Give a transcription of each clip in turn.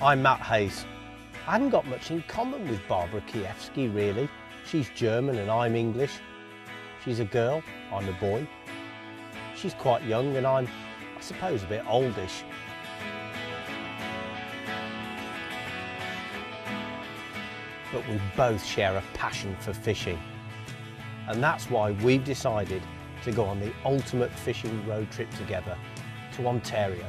I'm Matt Hayes. I haven't got much in common with Babs Kijewski really. She's German and I'm English. She's a girl, I'm a boy. She's quite young and I'm, I suppose, a bit oldish. But we both share a passion for fishing. And that's why we've decided to go on the ultimate fishing road trip together to Ontario.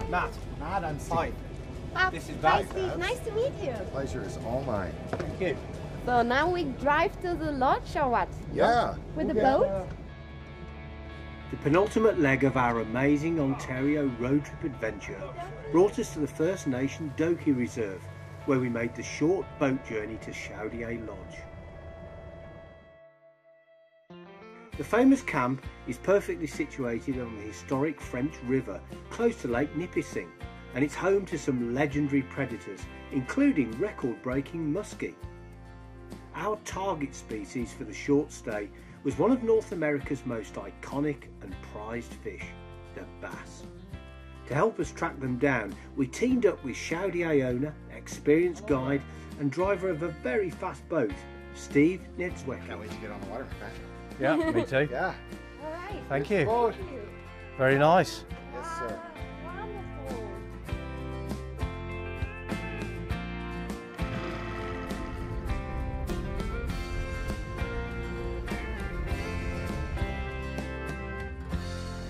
Matt, I'm Pike. This is Babs. Nice to meet you. The pleasure is all mine. Thank you. So now we drive to the lodge or what? Yeah. With the boat? The penultimate leg of our amazing Ontario road trip adventure brought us to the First Nation Doki Reserve, where we made the short boat journey to Chaudière Lodge. The famous camp is perfectly situated on the historic French River, close to Lake Nipissing, and it's home to some legendary predators, including record-breaking musky. Our target species for the short stay was one of North America's most iconic and prized fish, the bass. To help us track them down, we teamed up with Chaudière owner, experienced guide and driver of a very fast boat, Steve Niedzwiecki. Can't wait to get on the water. Yeah, me too. Yeah. All right. Thank you. Boat. Very nice. Yes, sir. Wonderful.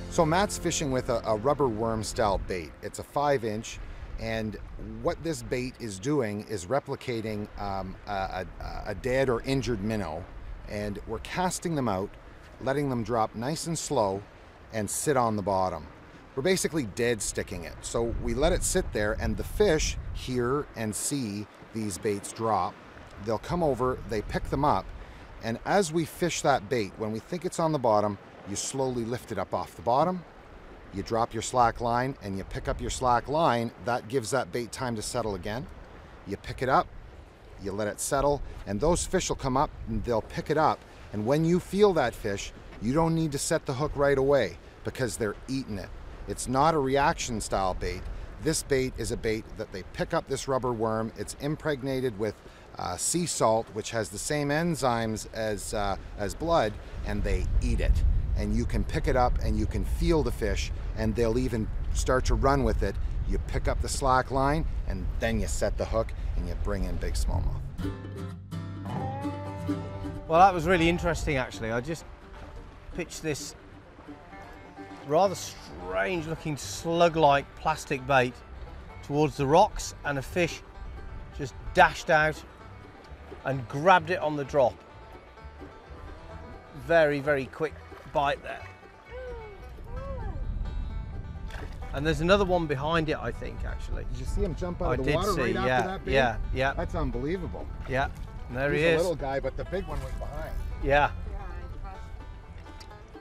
So Matt's fishing with a rubber worm style bait. It's a 5-inch, and what this bait is doing is replicating a dead or injured minnow, and we're casting them out, letting them drop nice and slow and sit on the bottom. We're basically dead sticking it. So we let it sit there, and the fish hear and see these baits drop. They'll come over, they pick them up, and as we fish that bait, when we think it's on the bottom, you slowly lift it up off the bottom, you drop your slack line, and you pick up your slack line. That gives that bait time to settle again. You pick it up, you let it settle, and those fish will come up and they'll pick it up. And when you feel that fish, you don't need to set the hook right away because they're eating it. It's not a reaction style bait. This bait is a bait that they pick up this rubber worm. It's impregnated with sea salt, which has the same enzymes as blood, and they eat it. And you can pick it up and you can feel the fish, and they'll even start to run with it. You pick up the slack line and then you set the hook and you bring in big smallmouth. Well, that was really interesting actually. I just pitched this rather strange looking slug-like plastic bait towards the rocks, and a fish just dashed out and grabbed it on the drop. Very, very quick bite there. And there's another one behind it, I think, actually. Did you see him jump out of the I water did see, right after that bait? yeah. That's unbelievable. Yeah, and there He's he a is. little guy, but the big one was behind. Yeah.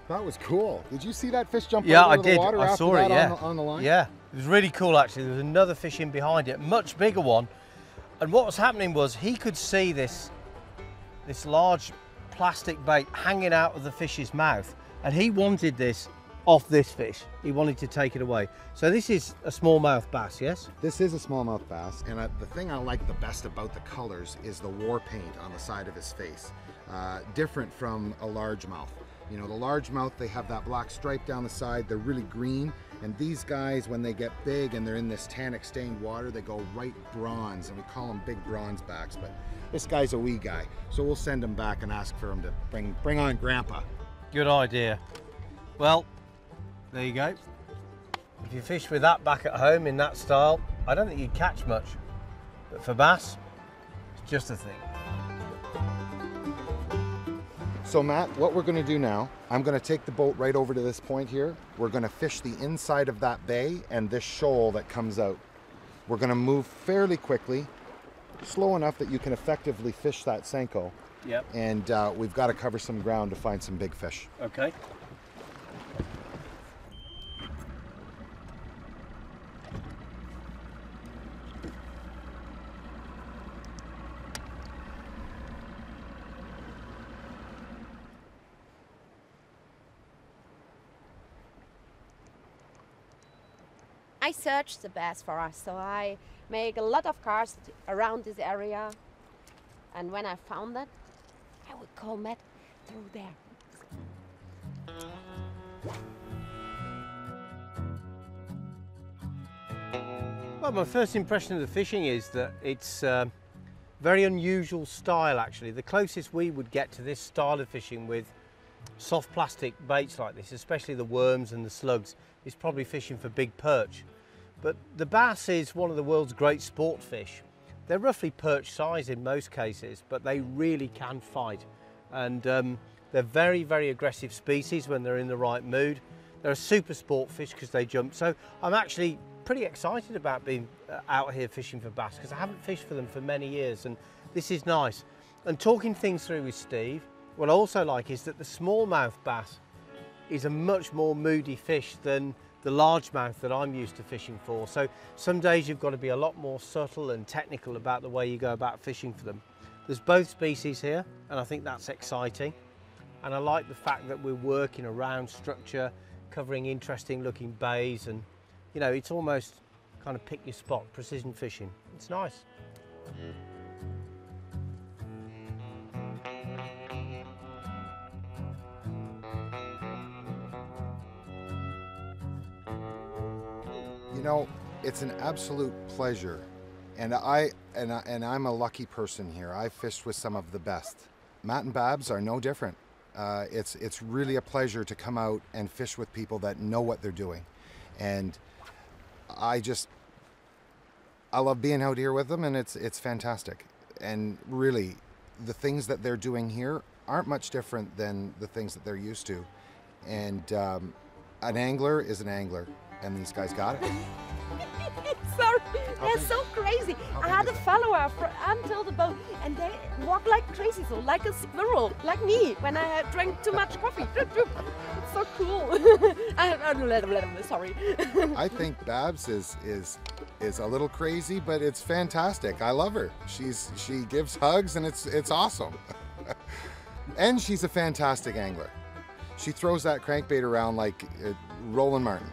That was cool. Did you see that fish jump Yeah, out I of did. the water I after saw that it, yeah. on the line? Yeah, it was really cool actually. There was another fish in behind it, much bigger one. And what was happening was he could see this large plastic bait hanging out of the fish's mouth, and he wanted this off this fish. He wanted to take it away. So this is a smallmouth bass, yes? This is a smallmouth bass, and the thing I like the best about the colors is the war paint on the side of his face. Different from a largemouth. You know, the largemouth, they have that black stripe down the side. They're really green, and these guys, when they get big and they're in this tannic stained water, they go right bronze, and we call them big bronze backs. But this guy's a wee guy, so we'll send him back and ask for him to bring on Grandpa. Good idea. Well, there you go. If you fish with that back at home in that style, I don't think you'd catch much. But for bass, it's just a thing. So Matt, what we're going to do now, I'm going to take the boat right over to this point here. We're going to fish the inside of that bay and this shoal that comes out. We're going to move fairly quickly, slow enough that you can effectively fish that Senko. Yep. And we've got to cover some ground to find some big fish. Okay. I search the bass for us, so I make a lot of casts around this area. And when I found that, I would call Matt through there. Well, my first impression of the fishing is that it's very unusual style actually. The closest we would get to this style of fishing with soft plastic baits like this, especially the worms and the slugs, is probably fishing for big perch. But the bass is one of the world's great sport fish. They're roughly perch size in most cases, but they really can fight. And they're very, very aggressive species when they're in the right mood. They're a super sport fish because they jump. So I'm actually pretty excited about being out here fishing for bass because I haven't fished for them for many years, and this is nice. And talking things through with Steve, what I also like is that the smallmouth bass is a much more moody fish than the largemouth that I'm used to fishing for. So some days you've got to be a lot more subtle and technical about the way you go about fishing for them. There's both species here, and I think that's exciting. And I like the fact that we're working around structure, covering interesting looking bays, and you know, it's almost kind of pick your spot, precision fishing. It's nice. You know, it's an absolute pleasure, and I'm a lucky person here. I've fished with some of the best. Matt and Babs are no different. It's really a pleasure to come out and fish with people that know what they're doing, and I love being out here with them, and it's fantastic. And really, the things that they're doing here aren't much different than the things that they're used to. And an angler is an angler, and these guys got it. Sorry, they're so crazy. I had a follower until the boat, and they walk like crazy, so like a squirrel, like me when I drank too much coffee. It's so cool. Sorry. I think Babs is a little crazy, but it's fantastic. I love her. She gives hugs, and it's awesome. And she's a fantastic angler. She throws that crankbait around like Roland Martin.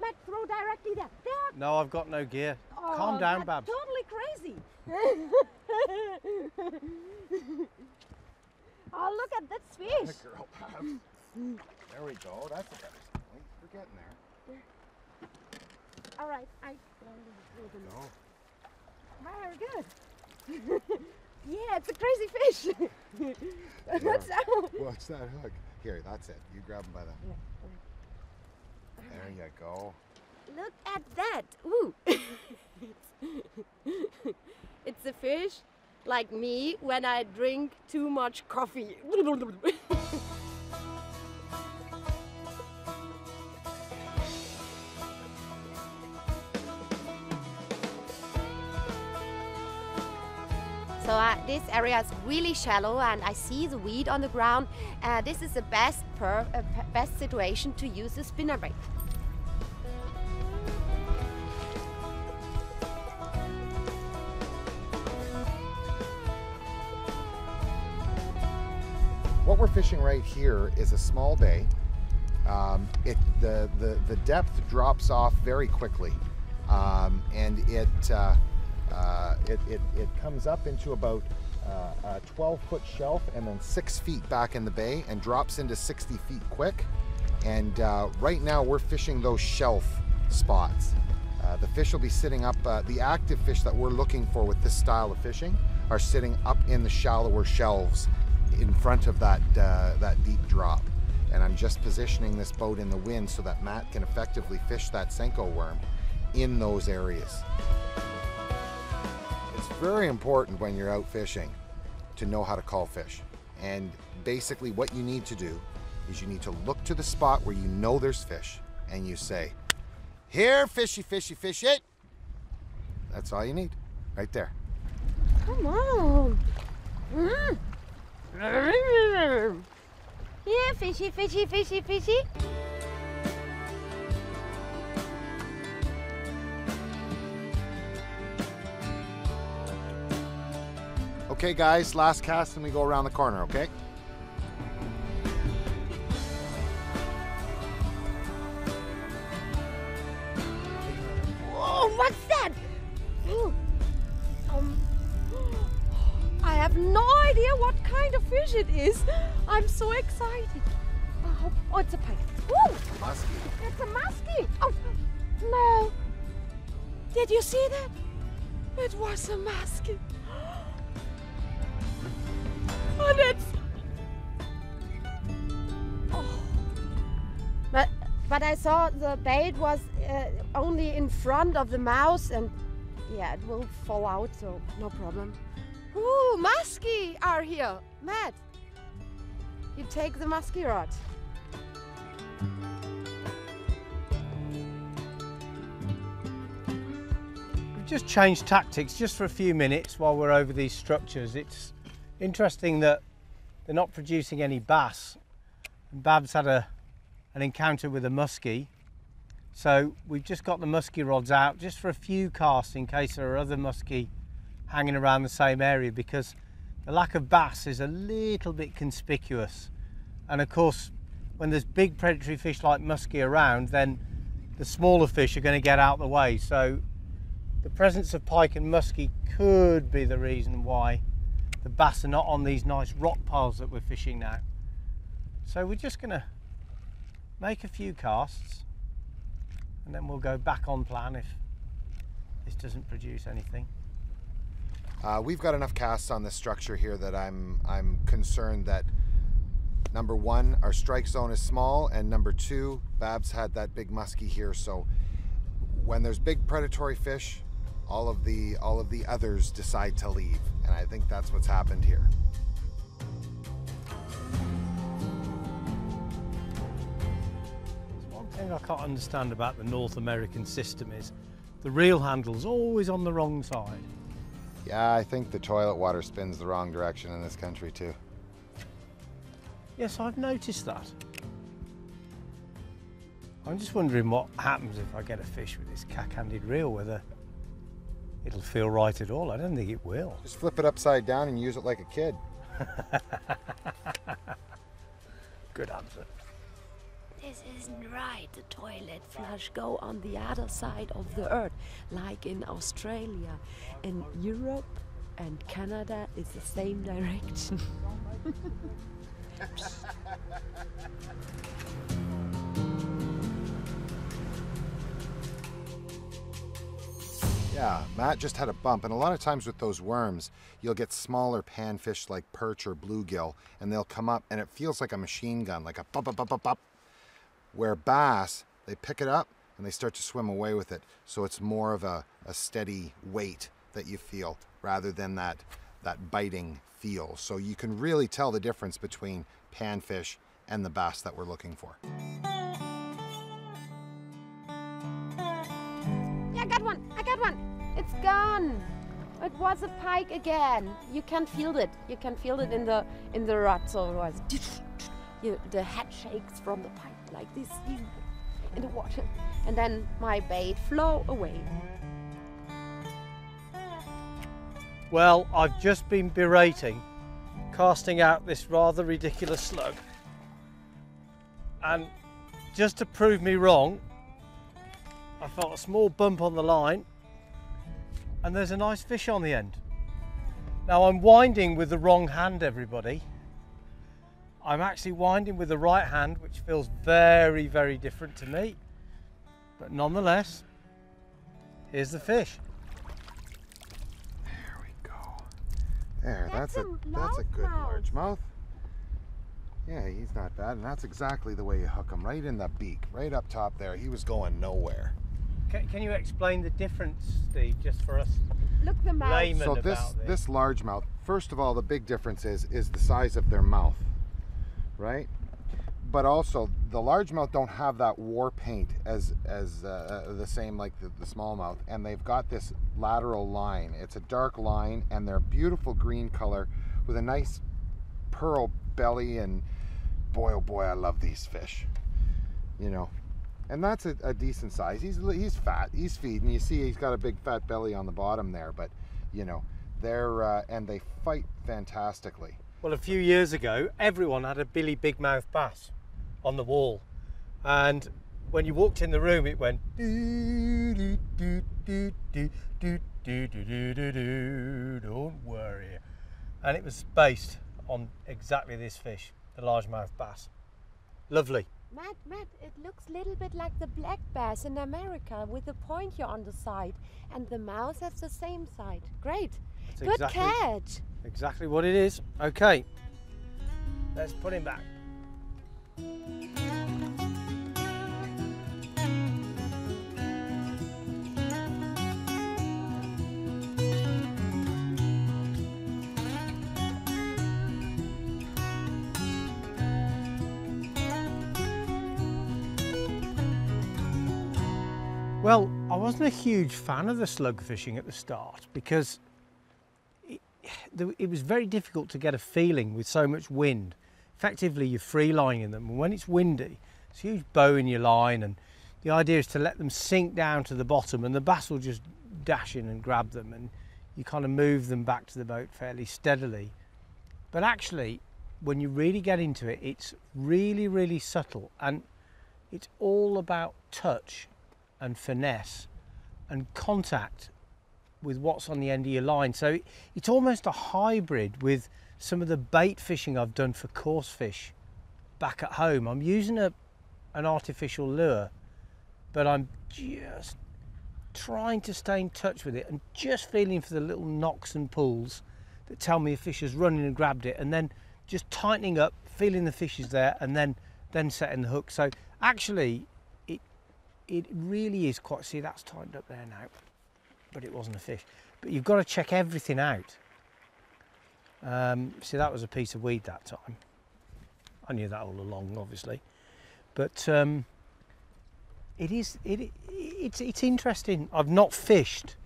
Matt, throw directly there. No, I've got no gear. Oh, Calm down, that's Babs. Totally crazy. Oh, look at this fish. Girl, Babs. There we go. That's a better spot. We're getting there. All right, No. Very good. Yeah, it's a crazy fish. What's that? Watch that hook. Here, that's it. You grab him by the... There you go. Look at that. Ooh. It's a fish like me when I drink too much coffee. So this area is really shallow, and I see the weed on the ground. This is the best situation to use the spinnerbait. What we're fishing right here is a small bay. The depth drops off very quickly, and it comes up into about a 12-foot shelf and then 6 feet back in the bay and drops into 60 feet quick. And right now we're fishing those shelf spots. The fish will be sitting up, the active fish that we're looking for with this style of fishing are sitting up in the shallower shelves in front of that deep drop. And I'm just positioning this boat in the wind so that Matt can effectively fish that Senko worm in those areas. It's very important when you're out fishing to know how to call fish. And basically what you need to do is you need to look to the spot where you know there's fish and you say, "Here, fishy, fishy, fish it." That's all you need, right there. Come on. Yeah, fishy, fishy, fishy, fishy. Okay guys, last cast and we go around the corner, okay? Whoa, what's that? I have no idea what kind of fish it is. I'm so excited. Oh, it's a pike. Woo! Musky. It's a musky. Oh, no. Did you see that? It was a musky. And it's... Oh. But I saw the bait was only in front of the mouth, and yeah, it will fall out, so no problem. Ooh, musky are here. Matt, you take the musky rod. We've just changed tactics just for a few minutes while we're over these structures. It's interesting that they're not producing any bass. Babs had an encounter with a musky, so we've just got the musky rods out just for a few casts in case there are other musky hanging around the same area, because the lack of bass is a little bit conspicuous. And of course, when there's big predatory fish like musky around, then the smaller fish are going to get out of the way. So the presence of pike and musky could be the reason why the bass are not on these nice rock piles that we're fishing now. So we're just going to make a few casts and then we'll go back on plan if this doesn't produce anything. We've got enough casts on this structure here that I'm concerned that, number one, our strike zone is small, and number two, Babs had that big musky here, so when there's big predatory fish, all of the others decide to leave, and I think that's what's happened here. One thing I can't understand about the North American system is the reel handle's always on the wrong side. Yeah, I think the toilet water spins the wrong direction in this country too. Yes, I've noticed that. I'm just wondering what happens if I get a fish with this cack-handed reel, whether it'll feel right at all. I don't think it will. Just flip it upside down and use it like a kid. Good answer. This isn't right. The toilet flush go on the other side of the earth, like in Australia. In Europe and Canada is the same direction. Yeah, Matt just had a bump, and a lot of times with those worms, you'll get smaller panfish like perch or bluegill, and they'll come up and it feels like a machine gun, like a pop, pop, pop, pop, pop. Where bass, they pick it up and they start to swim away with it. So it's more of a steady weight that you feel rather than that biting feel. So you can really tell the difference between panfish and the bass that we're looking for. Yeah, I got one. I got one. It's gone. It was a pike again. You can feel it. You can feel it in the rod. So it was. The head shakes from the pike like this in the water, and then my bait flow away. Well, I've just been berating, casting out this rather ridiculous slug, and just to prove me wrong, I felt a small bump on the line and there's a nice fish on the end. Now I'm winding with the wrong hand, everybody. I'm actually winding with the right hand, which feels very, very different to me. But nonetheless, here's the fish. There we go. There, that's a good largemouth. Yeah, he's not bad, and that's exactly the way you hook him, right in the beak, right up top there. He was going nowhere. Can you explain the difference, Steve, just for us Look the mouth. laymen So about this largemouth, first of all, the big difference is the size of their mouth, right? But also the largemouth don't have that war paint as the same like the smallmouth, and they've got this lateral line. It's a dark line, and they're beautiful green color with a nice pearl belly, and boy oh boy, I love these fish, you know. And that's a decent size. He's fat, he's feeding. You see he's got a big fat belly on the bottom there, but you know, they're and they fight fantastically. Well, a few years ago, everyone had a Billy Big Mouth bass on the wall, and when you walked in the room, it went do, do, do, do, do, do, do, do, do, do, don't worry, and it was based on exactly this fish, the largemouth bass. Lovely. Matt, it looks a little bit like the black bass in America with the point here on the side, and the mouth has the same side. Great. That's Good exactly, catch. Exactly what it is. Okay, let's put him back. Well, I wasn't a huge fan of the slug fishing at the start because it was very difficult to get a feeling with so much wind. Effectively, you're free lining them, and when it's windy, it's a huge bow in your line, and the idea is to let them sink down to the bottom, and the bass will just dash in and grab them, and you kind of move them back to the boat fairly steadily. But actually, when you really get into it, it's really, really subtle, and it's all about touch and finesse and contact with what's on the end of your line. So it's almost a hybrid with some of the bait fishing I've done for coarse fish back at home. I'm using an artificial lure, but I'm just trying to stay in touch with it and just feeling for the little knocks and pulls that tell me a fish has run in and grabbed it, and then just tightening up, feeling the fish is there, and then setting the hook. So actually it really is quite, see that's tightened up there now, but it wasn't a fish. But you've got to check everything out. See, that was a piece of weed that time. I knew that all along, obviously. But it's interesting. I've not fished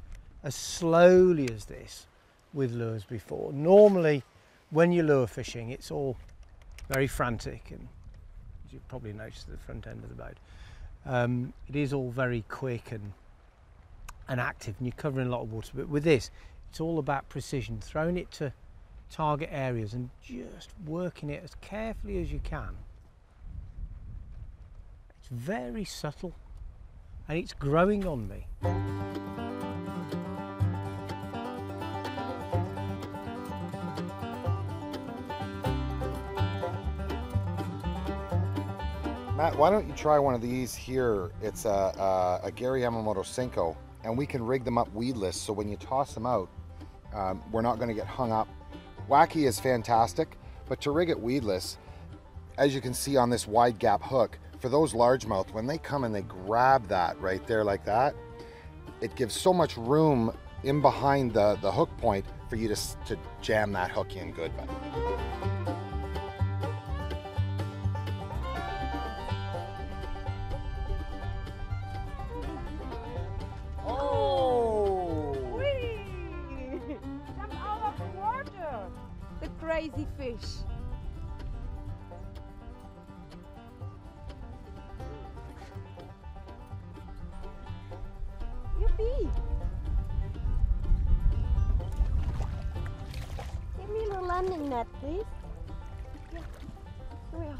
as slowly as this with lures before. Normally, when you're lure fishing, it's all very frantic, and as you probably noticed at the front end of the boat. It is all very quick and active, and you're covering a lot of water. But with this, it's all about precision, throwing it to target areas and just working it as carefully as you can. It's very subtle, and it's growing on me. Matt, why don't you try one of these here? It's a Gary Yamamoto Cinco, and we can rig them up weedless, so when you toss them out, we're not going to get hung up. Wacky is fantastic, but to rig it weedless, as you can see on this wide gap hook, for those largemouth, when they come and they grab that right there like that, it gives so much room in behind the hook point for you to jam that hook in good. Crazy fish. Yippee! Give me a little landing net, please. Yeah. Here we are.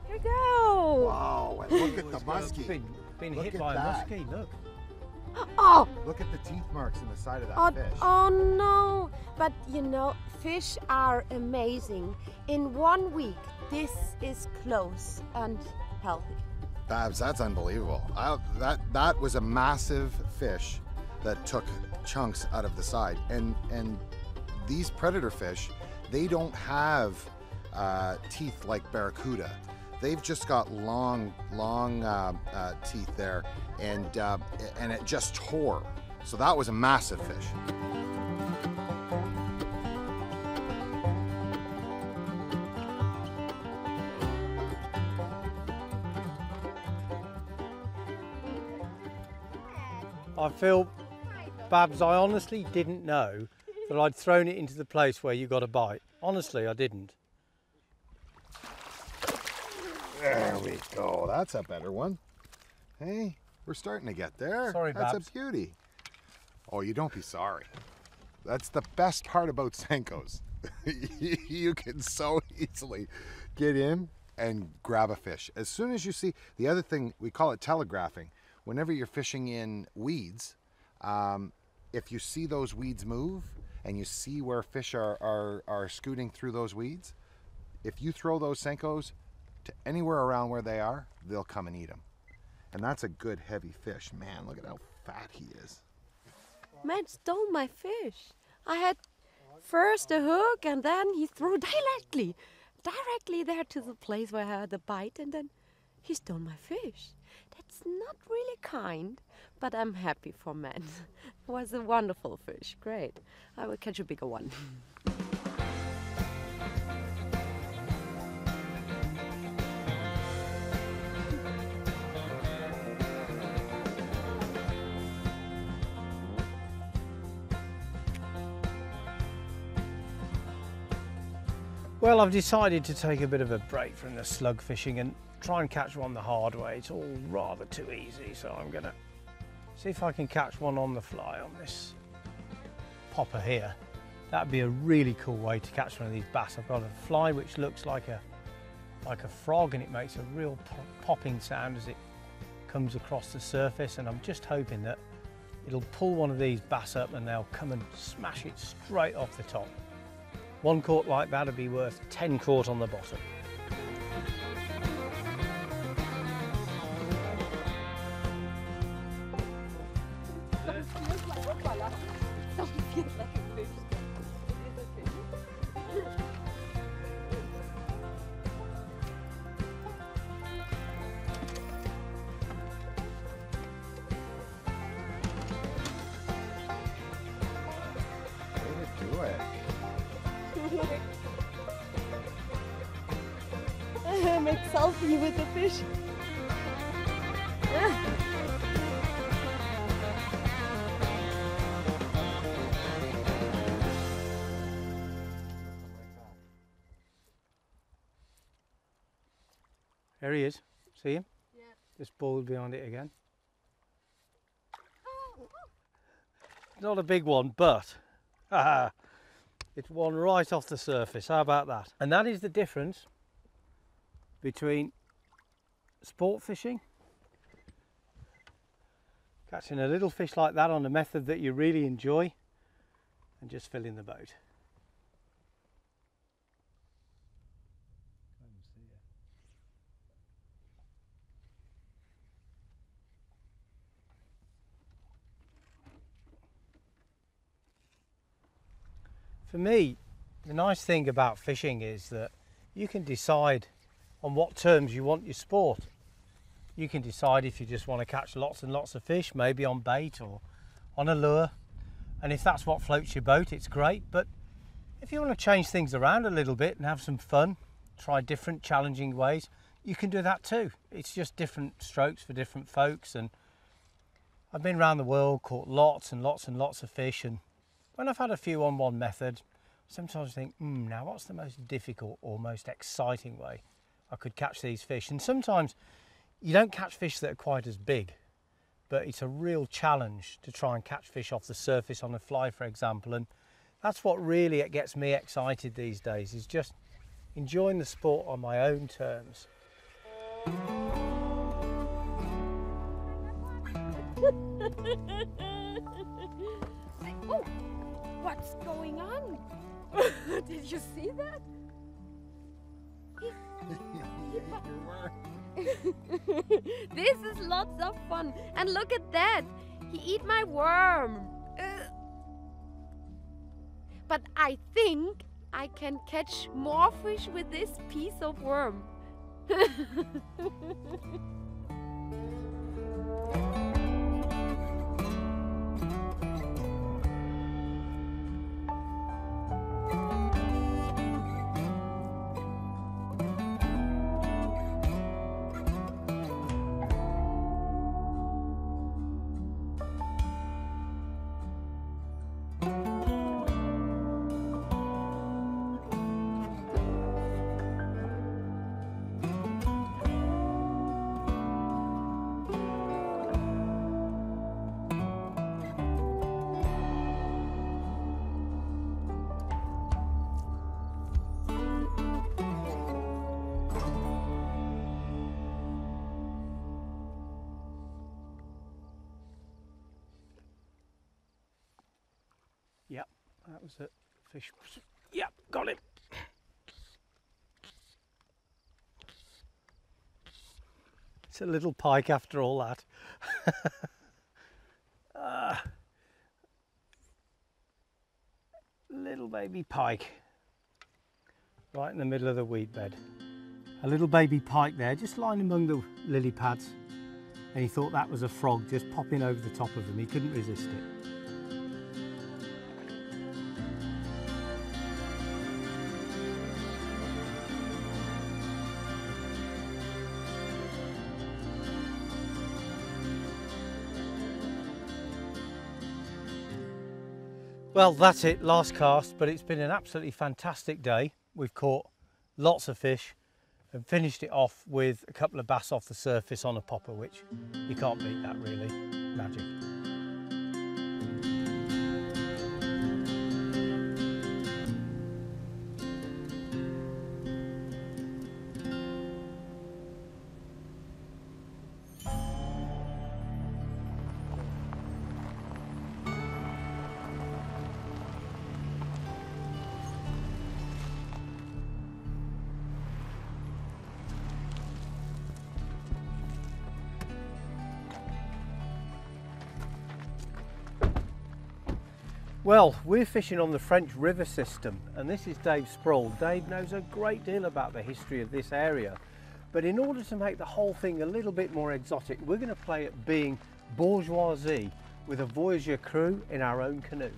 Here we go! Wow, and look at the musky. Been hit by a musky, look. Oh! Look at the teeth marks in the side of that fish. Oh no! But you know, fish are amazing. In 1 week, this is close and healthy. Babs, that's unbelievable. That was a massive fish that took chunks out of the side. And these predator fish, they don't have teeth like barracuda. They've just got long teeth there, and it just tore. So that was a massive fish. I feel, Babs, I honestly didn't know that I'd thrown it into the place where you got a bite. Honestly, I didn't. There we go. That's a better one. Hey, we're starting to get there. Sorry, Babs. That's a beauty. Oh, you don't be sorry. That's the best part about Senkos. You can so easily get in and grab a fish. As soon as you see, the other thing, we call it telegraphing. Whenever you're fishing in weeds, if you see those weeds move and you see where fish are scooting through those weeds, if you throw those Senkos to anywhere around where they are, they'll come and eat them. And that's a good heavy fish. Man, look at how fat he is. Man stole my fish. I had first a hook and then he threw directly there to the place where I had the bite, and then he stole my fish. That's not really kind, but I'm happy for man. It was a wonderful fish, great. I will catch a bigger one. Well, I've decided to take a bit of a break from the slug fishing and try and catch one the hard way. It's all rather too easy, so I'm gonna see if I can catch one on the fly on this popper here. That'd be a really cool way to catch one of these bass. I've got a fly which looks like a frog, and it makes a real popping sound as it comes across the surface, and I'm just hoping that it'll pull one of these bass up and they'll come and smash it straight off the top. One caught like that would be worth 10 caught on the bottom. Make selfie with the fish. There he is. See him? Yeah. Just boiled behind it again. Not a big one, but it's one right off the surface. How about that? And that is the difference between sport fishing, catching a little fish like that on a method that you really enjoy, and just filling the boat. For me, the nice thing about fishing is that you can decide on what terms you want your sport. You can decide if you just want to catch lots and lots of fish, maybe on bait or on a lure. And if that's what floats your boat, it's great. But if you want to change things around a little bit and have some fun, try different challenging ways, you can do that too. It's just different strokes for different folks. And I've been around the world, caught lots and lots and lots of fish. And when I've had a few on one method, sometimes I think, now what's the most difficult or most exciting way I could catch these fish? And sometimes you don't catch fish that are quite as big, but it's a real challenge to try and catch fish off the surface on a fly, for example. And that's what really gets me excited these days, is just enjoying the sport on my own terms. Oh, what's going on? Did you see that? This is lots of fun. And look at that. He ate my worm. But I think I can catch more fish with this piece of worm. Yep, that was it. Fish. Yep, got it. It's a little pike after all that. Little baby pike. Right in the middle of the weed bed. A little baby pike there, just lying among the lily pads. And he thought that was a frog just popping over the top of him. He couldn't resist it. Well, that's it, last cast, but it's been an absolutely fantastic day. We've caught lots of fish and finished it off with a couple of bass off the surface on a popper, which you can't beat that really. Magic. Well, we're fishing on the French River system, and this is Dave Sproul. Dave knows a great deal about the history of this area, but in order to make the whole thing a little bit more exotic, we're going to play at being bourgeoisie with a voyageur crew in our own canoe.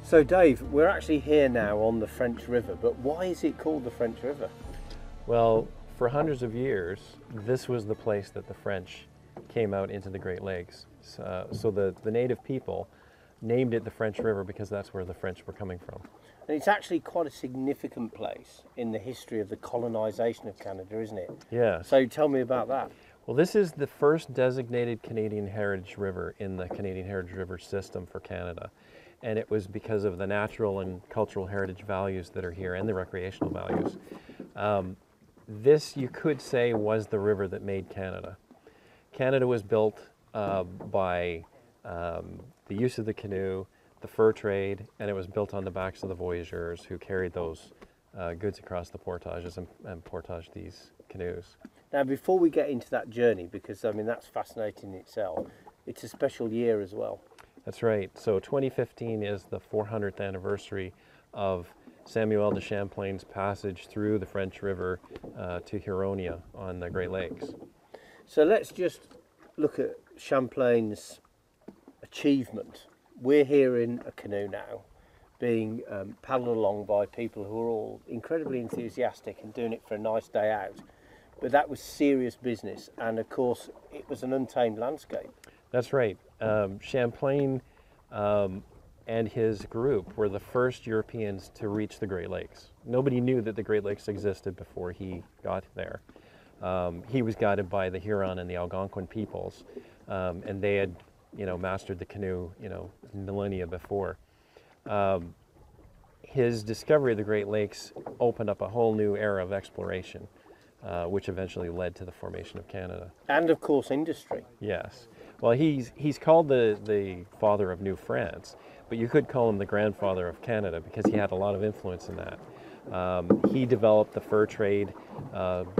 So Dave, we're actually here now on the French River, but why is it called the French River? Well, for hundreds of years, this was the place that the French came out into the Great Lakes. So the native people named it the French River because that's where the French were coming from. And it's actually quite a significant place in the history of the colonisation of Canada, isn't it? Yeah. So tell me about that. Well, this is the first designated Canadian Heritage River in the Canadian Heritage River system for Canada. And it was because of the natural and cultural heritage values that are here and the recreational values. This, you could say, was the river that made Canada. Canada was built by the use of the canoe, the fur trade, and it was built on the backs of the voyageurs who carried those goods across the portages and portaged these canoes. Now, before we get into that journey, because I mean that's fascinating in itself, it's a special year as well. That's right. So 2015 is the 400th anniversary of Samuel de Champlain's passage through the French River to Huronia on the Great Lakes. So let's just look at Champlain's achievement. We're here in a canoe now, being paddled along by people who are all incredibly enthusiastic and doing it for a nice day out. But that was serious business, and of course it was an untamed landscape. That's right. Champlain and his group were the first Europeans to reach the Great Lakes. Nobody knew that the Great Lakes existed before he got there. He was guided by the Huron and the Algonquin peoples, and they had, mastered the canoe, millennia before. His discovery of the Great Lakes opened up a whole new era of exploration, which eventually led to the formation of Canada. And of course industry. Yes. Well, he's called the father of New France, but you could call him the grandfather of Canada because he had a lot of influence in that. He developed the fur trade,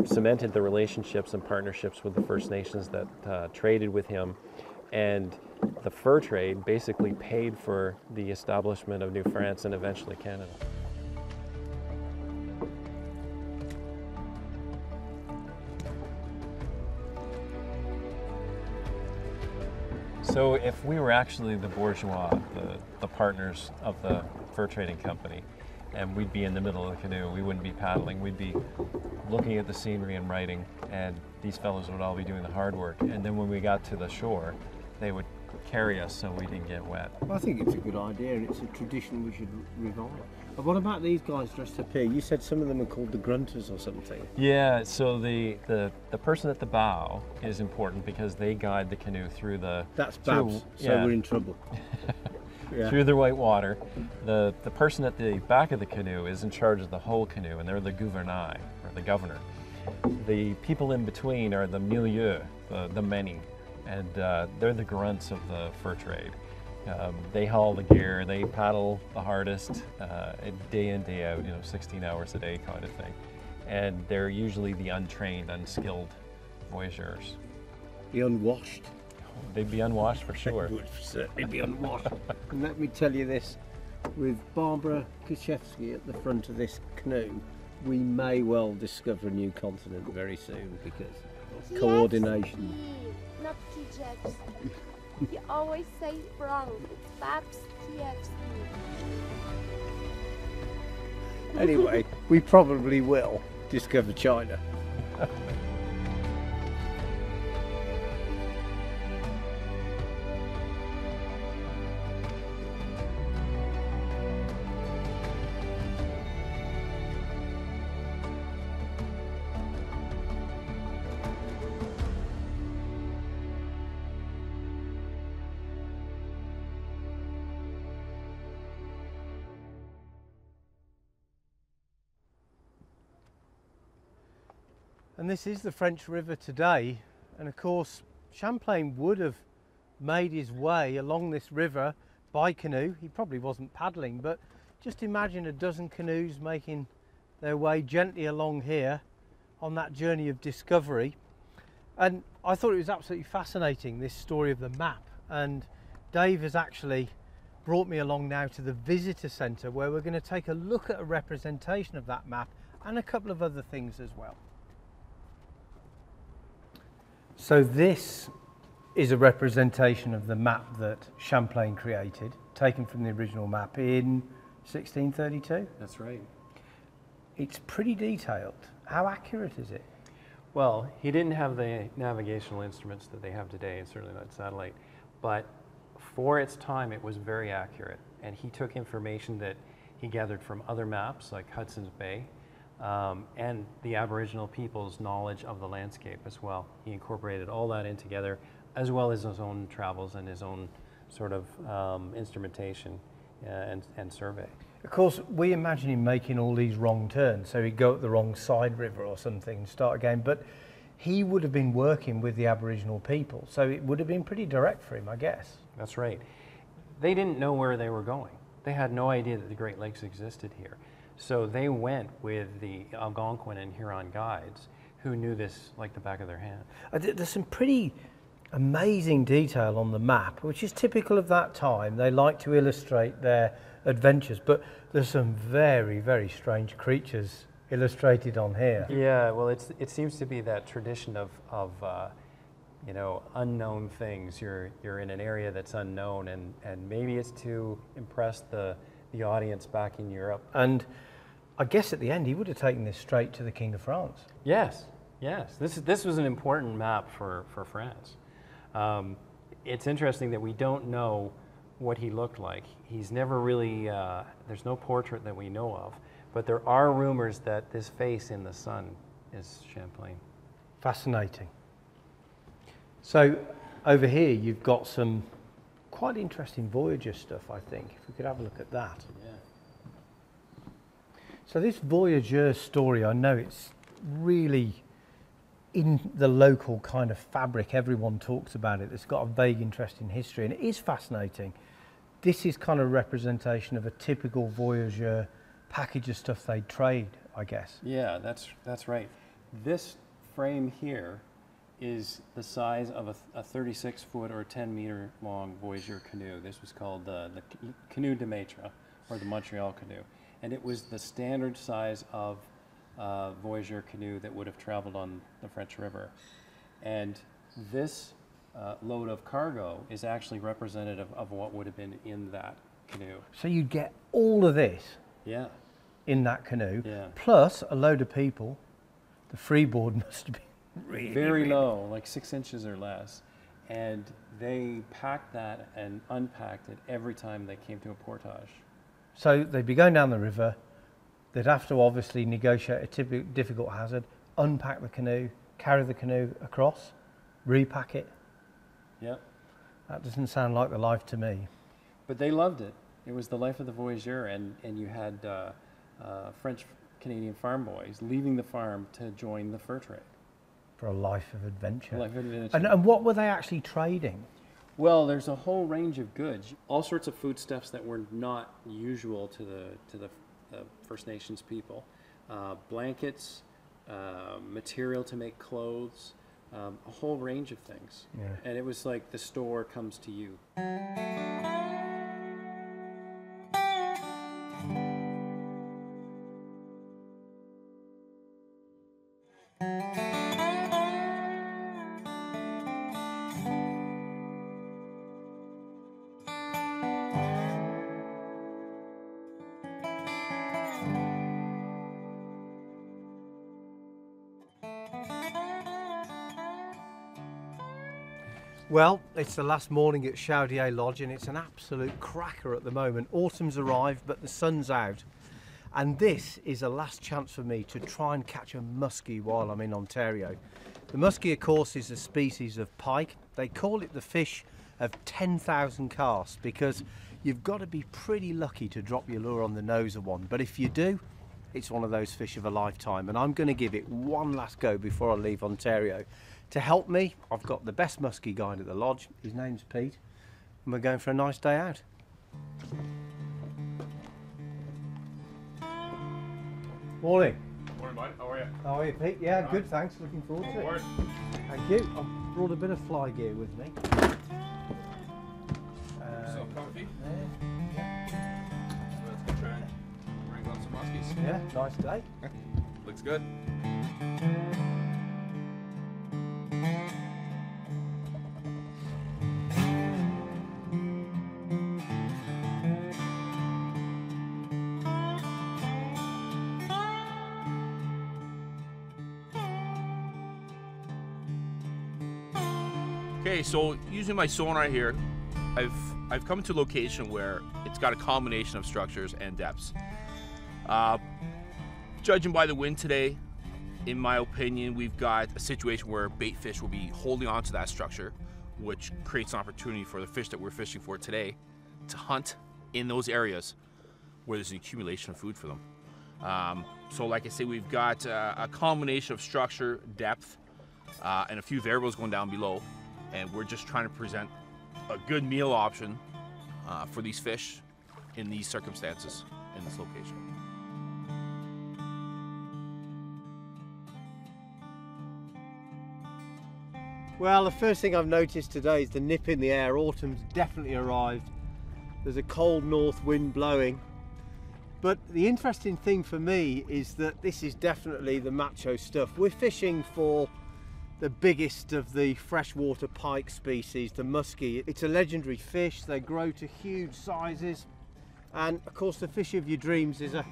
cemented the relationships and partnerships with the First Nations that traded with him, and the fur trade basically paid for the establishment of New France and eventually Canada. So if we were actually the bourgeois, the partners of the fur trading company, and we'd be in the middle of the canoe, we wouldn't be paddling, we'd be looking at the scenery and writing, and these fellows would all be doing the hard work. And then when we got to the shore, they would carry us so we didn't get wet. I think it's a good idea, and it's a tradition we should revive. And what about these guys dressed up here? You said some of them are called the grunters or something. Yeah, so the person at the bow is important because they guide the canoe through the... That's Babs, so we're in trouble. Yeah. Through the white water. The person at the back of the canoe is in charge of the whole canoe, and they're the gouvernail, or the governor. The people in between are the milieu, the many, and they're the grunts of the fur trade. They haul the gear, they paddle the hardest, day in, day out, 16 hours a day kind of thing. And they're usually the untrained, unskilled voyageurs. The unwashed. They'd be unwashed for sure. They would certainly be unwashed. And let me tell you this, with Babs Kijewski at the front of this canoe, we may well discover a new continent very soon because of coordination. Not Kijewski. You always say it wrong. It's Babs Kijewski. Anyway, we probably will discover China. And this is the French River today, and of course Champlain would have made his way along this river by canoe. He probably wasn't paddling, but just imagine a dozen canoes making their way gently along here on that journey of discovery. And I thought it was absolutely fascinating, this story of the map, and Dave has actually brought me along now to the visitor centre where we're going to take a look at a representation of that map and a couple of other things as well. So this is a representation of the map that Champlain created, taken from the original map in 1632. That's right. It's pretty detailed. How accurate is it? Well, he didn't have the navigational instruments that they have today, and certainly not satellite, but for its time it was very accurate. And he took information that he gathered from other maps like Hudson's Bay, and the Aboriginal people's knowledge of the landscape as well. He incorporated all that in together, as well as his own travels and his own sort of instrumentation and survey. Of course, we imagine him making all these wrong turns, so he'd go up the wrong side river or something and start again, but he would have been working with the Aboriginal people, so it would have been pretty direct for him, I guess. That's right. They didn't know where they were going. They had no idea that the Great Lakes existed here. So they went with the Algonquin and Huron guides who knew this like the back of their hand. There's some pretty amazing detail on the map, which is typical of that time. They like to illustrate their adventures, but there's some very, very strange creatures illustrated on here. Yeah, well, it seems to be that tradition of unknown things. You're in an area that's unknown, and maybe it's to impress the audience back in Europe. And I guess at the end he would have taken this straight to the King of France. Yes. This was an important map for France. It's interesting that we don't know what he looked like. He's never really, there's no portrait that we know of, but there are rumors that this face in the sun is Champlain. Fascinating. So over here you've got some quite interesting Voyager stuff, I think, if we could have a look at that. Yeah. So this Voyager story, I know it's really in the local kind of fabric. Everyone talks about it. It's got a vague interest in history, and it is fascinating. this is kind of representation of a typical voyageur package of stuff they'd trade, I guess. Yeah, that's right. This frame here is the size of a 36-foot or 10-meter long voyageur canoe. This was called the canoe de maître, or the Montreal canoe. And it was the standard size of voyageur canoe that would have traveled on the French River. And this load of cargo is actually representative of what would have been in that canoe. So you'd get all of this Yeah. in that canoe, Yeah. plus a load of people. The freeboard must have been really, Very really low, like 6 inches or less. And they packed that and unpacked it every time they came to a portage. So they'd be going down the river, they'd have to obviously negotiate a typical difficult hazard, unpack the canoe, carry the canoe across, repack it. Yep. That doesn't sound like the life to me. But they loved it. It was the life of the voyageur, and you had French-Canadian farm boys leaving the farm to join the fur trade. For a life of adventure. Life of adventure. And what were they actually trading? Well, there's a whole range of goods, all sorts of foodstuffs that were not usual to the First Nations people. Blankets, material to make clothes, a whole range of things. Yeah. And it was like the store comes to you. Well, it's the last morning at Chaudier Lodge and it's an absolute cracker at the moment. Autumn's arrived, but the sun's out. And this is a last chance for me to try and catch a muskie while I'm in Ontario. The muskie, of course, is a species of pike. They call it the fish of 10,000 casts because you've got to be pretty lucky to drop your lure on the nose of one. But if you do, it's one of those fish of a lifetime. And I'm going to give it one last go before I leave Ontario. To help me, I've got the best muskie guide at the lodge. His name's Pete, and we're going for a nice day out. Morning. Morning, bud. How are you? How are you, Pete? Yeah, good, thanks. Looking forward to it. Morning. Thank you. I've brought a bit of fly gear with me. So comfy. Yeah, Let's go try and wrangle up some muskies. yeah, nice day. Looks good. Okay, so using my sonar here, I've come to a location where it's got a combination of structures and depths. Judging by the wind today, in my opinion, we've got a situation where bait fish will be holding onto that structure, which creates an opportunity for the fish that we're fishing for today to hunt in those areas where there's an accumulation of food for them. So like I say, we've got a combination of structure, depth, and a few variables going down below. And we're just trying to present a good meal option for these fish in these circumstances, in this location. Well, the first thing I've noticed today is the nip in the air. Autumn's definitely arrived. There's a cold north wind blowing. But the interesting thing for me is that this is definitely the macho stuff. We're fishing for the biggest of the freshwater pike species, the muskie. It's a legendary fish. They grow to huge sizes. And of course, the fish of your dreams is a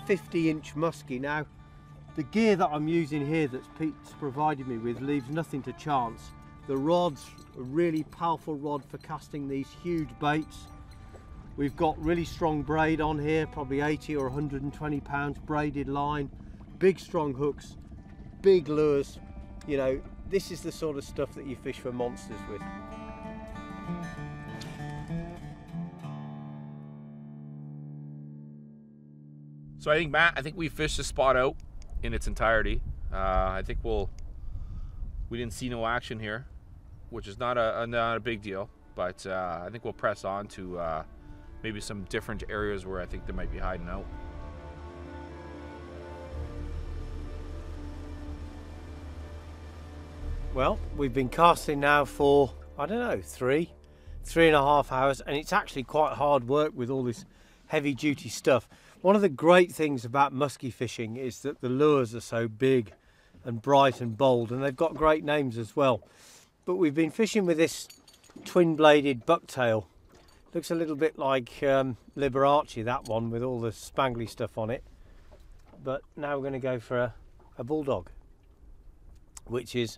50-inch muskie. Now, the gear that I'm using here that Pete's provided me with leaves nothing to chance. The rod's a really powerful rod for casting these huge baits. We've got really strong braid on here, probably 80 or 120 pounds braided line, big strong hooks, big lures. You know, this is the sort of stuff that you fish for monsters with. So I think, Matt, we fished the spot out in its entirety. I think we didn't see no action here, which is not a big deal, but I think we'll press on to maybe some different areas where I think they might be hiding out. Well, we've been casting now for, I don't know, 3.5 hours, and it's actually quite hard work with all this heavy duty stuff. One of the great things about musky fishing is that the lures are so big and bright and bold, and they've got great names as well. But we've been fishing with this twin-bladed bucktail. Looks a little bit like Liberace, that one, with all the spangly stuff on it. But now we're going to go for a bulldog, which is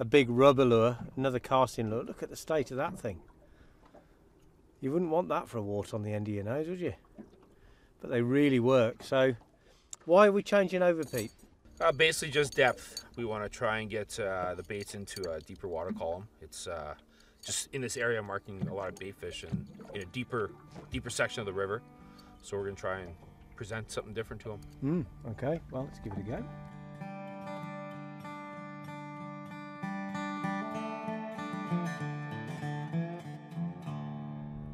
a big rubber lure, another casting lure. Look at the state of that thing. You wouldn't want that for a wart on the end of your nose, would you? But they really work. So why are we changing over, Pete? Basically just depth. We want to try and get the baits into a deeper water column. It's just in this area marking a lot of bait fish and in a deeper section of the river. So we're going to try and present something different to them. Okay, well, let's give it a go.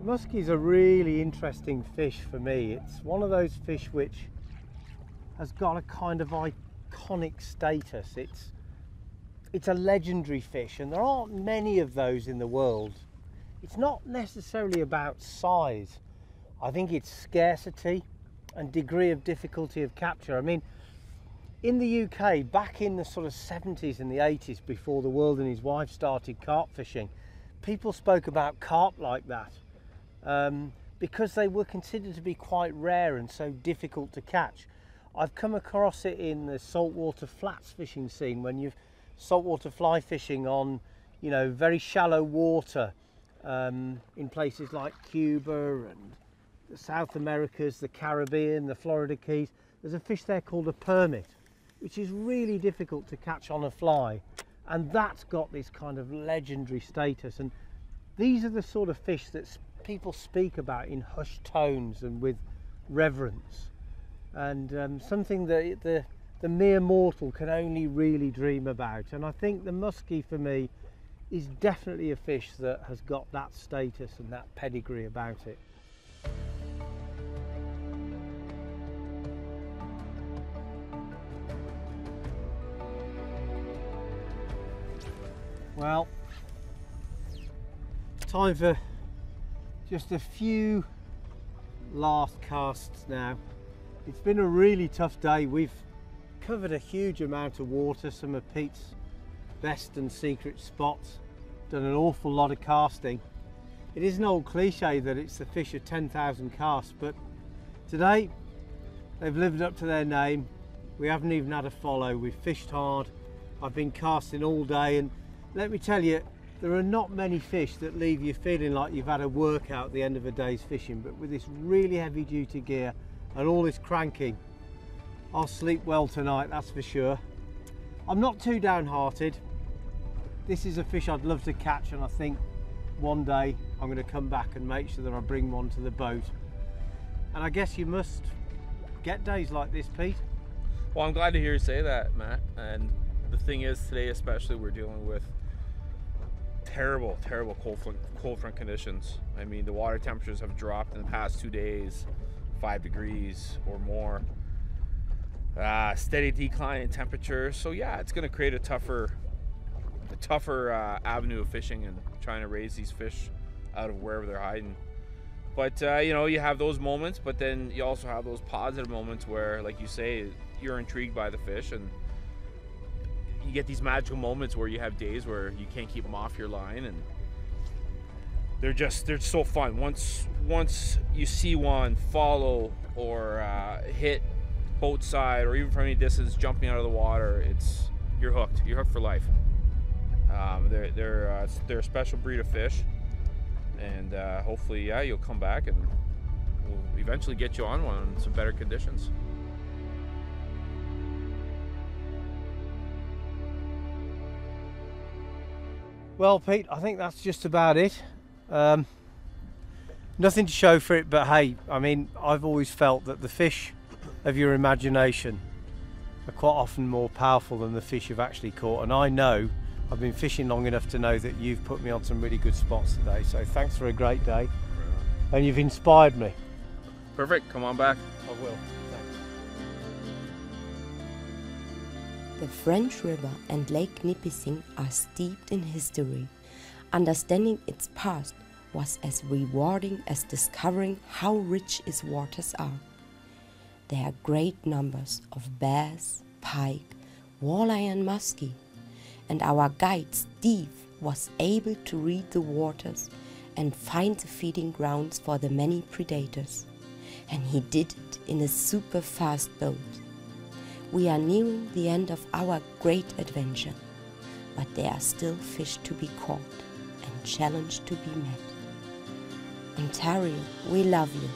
Musky is a really interesting fish for me. It's one of those fish which has got a kind of iconic status. It's a legendary fish, and there aren't many of those in the world. It's not necessarily about size. I think it's scarcity and degree of difficulty of capture. I mean, in the UK, back in the sort of 70s and the 80s, before the world and his wife started carp fishing, people spoke about carp like that. Because they were considered to be quite rare and so difficult to catch. I've come across it in the saltwater flats fishing scene, when you've saltwater fly fishing on, you know, very shallow water in places like Cuba and the South Americas, the Caribbean, the Florida Keys. There's a fish there called a permit, which is really difficult to catch on a fly, and that's got this kind of legendary status. And these are the sort of fish that people speak about in hushed tones and with reverence, and something that the mere mortal can only really dream about. And I think the musky for me is definitely a fish that has got that status and that pedigree about it. Well, time for just a few last casts now. It's been a really tough day. We've covered a huge amount of water, some of Pete's best and secret spots, done an awful lot of casting. It is an old cliche that it's the fish of 10,000 casts, but today they've lived up to their name. We haven't even had a follow. We've fished hard. I've been casting all day, and let me tell you, there are not many fish that leave you feeling like you've had a workout at the end of a day's fishing, but with this really heavy duty gear and all this cranking, I'll sleep well tonight, that's for sure. I'm not too downhearted. This is a fish I'd love to catch, and I think one day I'm going to come back and make sure that I bring one to the boat. And I guess you must get days like this, Pete. Well, I'm glad to hear you say that, Matt. And the thing is, today especially, we're dealing with terrible cold front conditions. I mean, the water temperatures have dropped in the past 2 days 5 degrees or more. Steady decline in temperature. So yeah, it's going to create a tougher avenue of fishing and trying to raise these fish out of wherever they're hiding. But you know, you have those moments, but then you also have those positive moments where, like you say, you're intrigued by the fish, and you get these magical moments where you have days where you can't keep them off your line, and they're so fun. Once you see one follow or hit boat side, or even from any distance jumping out of the water, you're hooked. You're hooked for life. They're a special breed of fish, and hopefully, yeah, you'll come back and we'll eventually get you on one in some better conditions. Well, Pete, I think that's just about it. Nothing to show for it, but hey, I mean, I've always felt that the fish of your imagination are quite often more powerful than the fish you've actually caught, and I know I've been fishing long enough to know that you've put me on some really good spots today, so thanks for a great day. and you've inspired me. Perfect, come on back. I will. Thanks. The French River and Lake Nipissing are steeped in history. Understanding its past was as rewarding as discovering how rich its waters are. There are great numbers of bass, pike, walleye and musky, and our guide Steve was able to read the waters and find the feeding grounds for the many predators. And he did it in a super fast boat. We are nearing the end of our great adventure, but there are still fish to be caught and challenges to be met. Ontario, we love you.